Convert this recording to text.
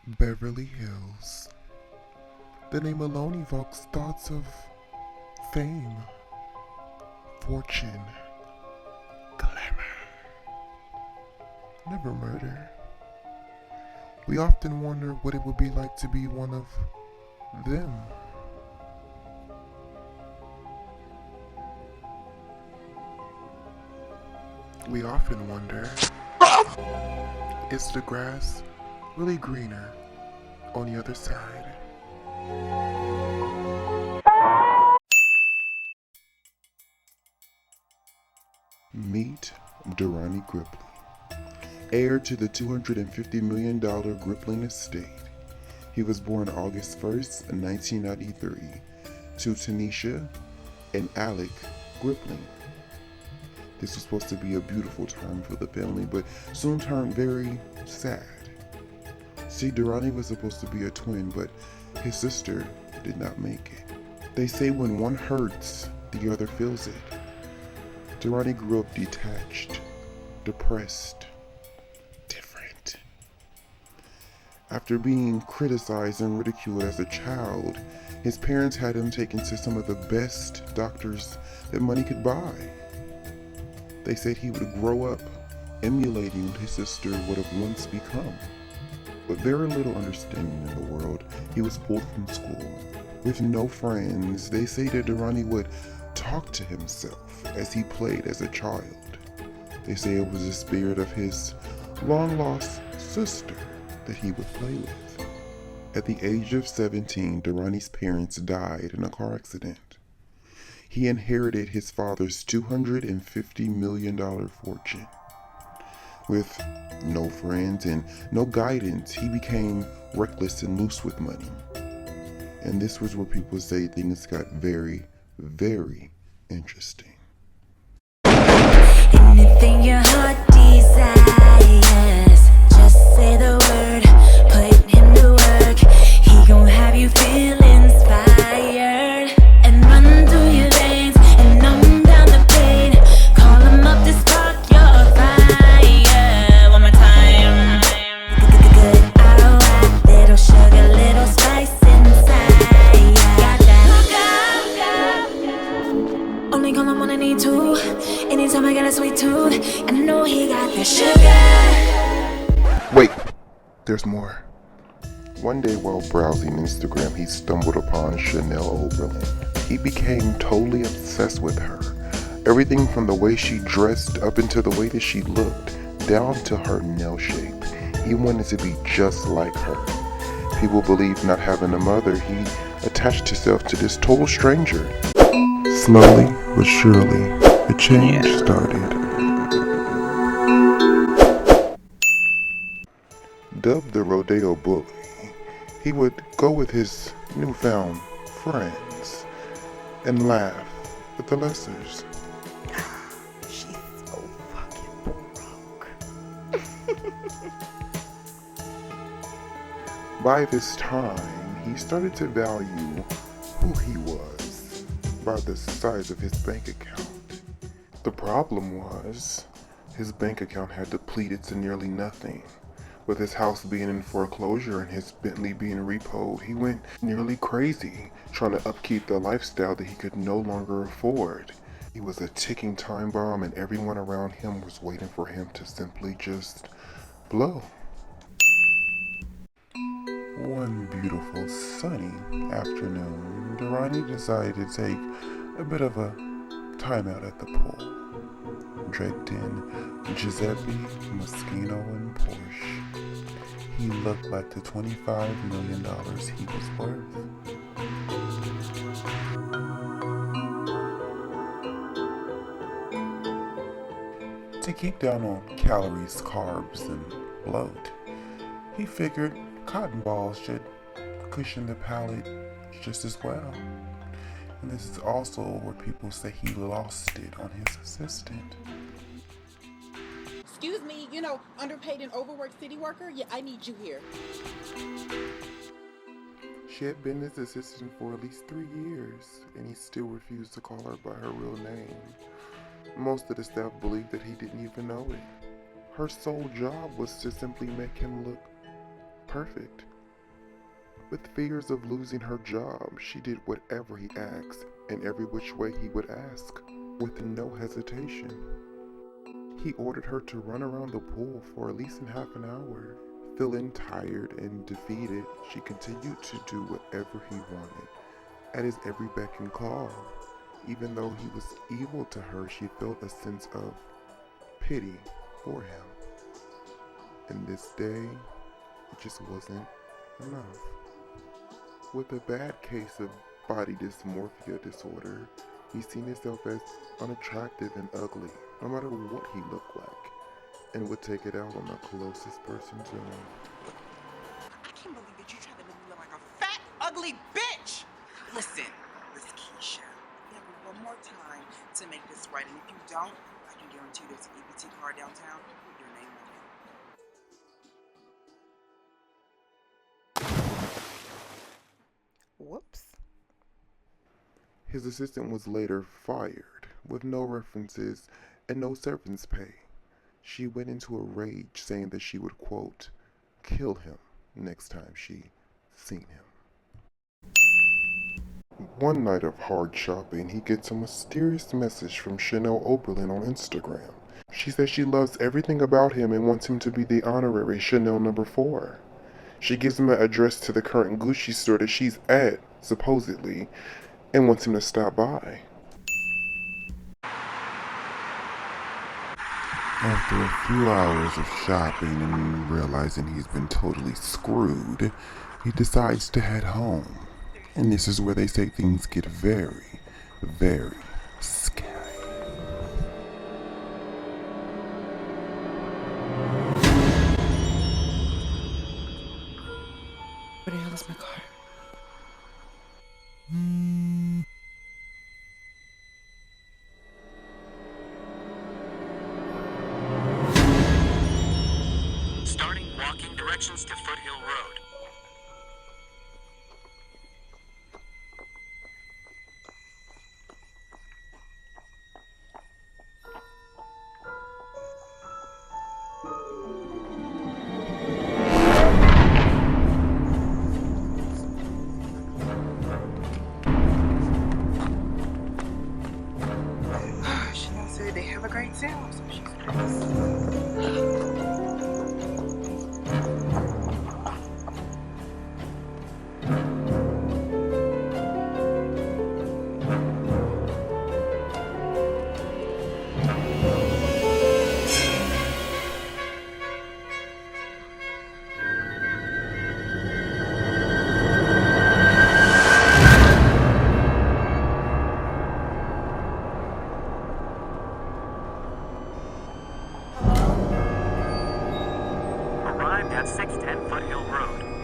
Beverly Hills. The name alone evokes thoughts of fame, fortune, glamour. Never murder. We often wonder what it would be like to be one of them. We often wonder, is the grass really greener on the other side? Meet Durrani Gripley, heir to the $250 million Griplin estate. He was born August 1st, 1993, to Tanisha and Alec Griplin. This was supposed to be a beautiful time for the family, but soon turned very sad. See, Durrani was supposed to be a twin, but his sister did not make it. They say when one hurts, the other feels it. Durrani grew up detached, depressed, different. After being criticized and ridiculed as a child, his parents had him taken to some of the best doctors that money could buy. They said he would grow up emulating what his sister would have once become. With very little understanding in the world, he was pulled from school. With no friends, they say that Durrani would talk to himself as he played as a child. They say it was the spirit of his long-lost sister that he would play with. At the age of 17, Durrani's parents died in a car accident. He inherited his father's $250 million fortune. With no friends and no guidance, he became reckless and loose with money. And this was where people say things got very, very interesting. Anything your heart desires, just say the word, put him to work. He gon' have you feel inspired and run through your veins and numb down the pain. Call him up to spark your fire. One more time. Good alright, little sugar, little spice inside. Got that? Only call him when I need to. Anytime I got a sweet tooth, and I know he got that sugar. Wait, there's more. One day while browsing Instagram, he stumbled upon Chanel Oberlin. He became totally obsessed with her. Everything from the way she dressed up into the way that she looked, down to her nail shape. He wanted to be just like her. People believe not having a mother, he attached himself to this total stranger. Slowly but surely, a change started. Dubbed the Rodeo Bull, he would go with his newfound friends and laugh with the lessers. She's so fucking broke. By this time, he started to value who he was by the size of his bank account. The problem was, his bank account had depleted to nearly nothing. With his house being in foreclosure and his Bentley being repoed, he went nearly crazy, trying to upkeep the lifestyle that he could no longer afford. He was a ticking time bomb and everyone around him was waiting for him to simply just blow. One beautiful sunny afternoon, Durrani decided to take a bit of a time out at the pool. Draped in Giuseppe Moschino and Porsche, he looked like the $25 million he was worth. To keep down on calories, carbs, and bloat, he figured cotton balls should cushion the palate just as well. And this is also where people say he lost it on his assistant. Excuse me, underpaid and overworked city worker? Yeah, I need you here. She had been his assistant for at least 3 years, and he still refused to call her by her real name. Most of the staff believed that he didn't even know it. Her sole job was to simply make him look perfect. With fears of losing her job, she did whatever he asked and every which way he would ask, with no hesitation. He ordered her to run around the pool for at least half an hour. Feeling tired and defeated, she continued to do whatever he wanted, at his every beck and call. Even though he was evil to her, she felt a sense of pity for him. And this day, it just wasn't enough. With a bad case of body dysmorphia disorder, he seen himself as unattractive and ugly, no matter what he looked like, and would take it out on the closest person to him. I can't believe that you tried to make me look like a fat, ugly bitch! Listen, Miss Keisha, you have one more time to make this right, and if you don't, I can guarantee there's an EBT card downtown with your name on it. Whoops. His assistant was later fired, with no references and no severance pay. She went into a rage, saying that she would, quote, kill him next time she seen him. One night of hard shopping, he gets a mysterious message from Chanel Oberlin on Instagram. She says she loves everything about him and wants him to be the honorary Chanel number 4. She gives him an address to the current Gucci store that she's at, supposedly, and wants him to stop by. After a few hours of shopping and realizing he's been totally screwed, he decides to head home. And this is where they say things get very, very scary. Where the hell is my car? Starting walking directions to Foothill Road. Chanel said they have a great sale, so she's nice. Arrived at 610 Foothill Road.